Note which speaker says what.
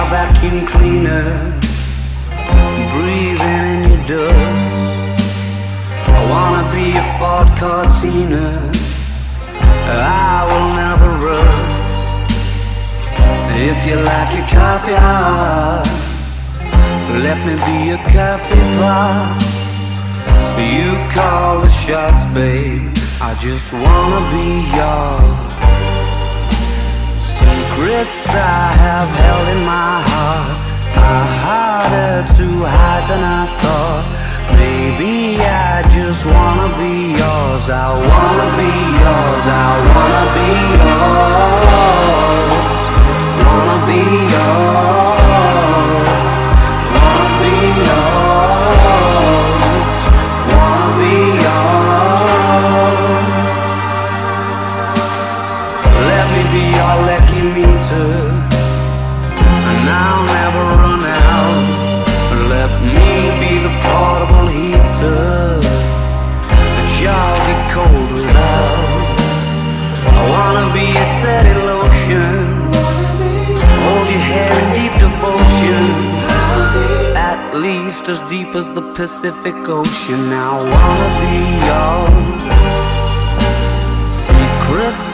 Speaker 1: car vacuum cleaner, breathing in your dust. I wanna be a Ford Cortina, I will never rust. If you like your coffee hot, let me be a coffee pot. You call the shots, babe, I just wanna be yours. Secrets I have held in my heart are harder to hide than I thought. Maybe I just wanna be yours. I wanna be yours. I wanna be yours. Wanna be yours. Wanna be yours. Wanna be yours. Let me be your lucky meter, and I'll never run out. Let me be the portable heater that y'all get cold without. I wanna be a steady lotion, hold your hair in deep devotion, at least as deep as the Pacific Ocean. I wanna be yours. Secrets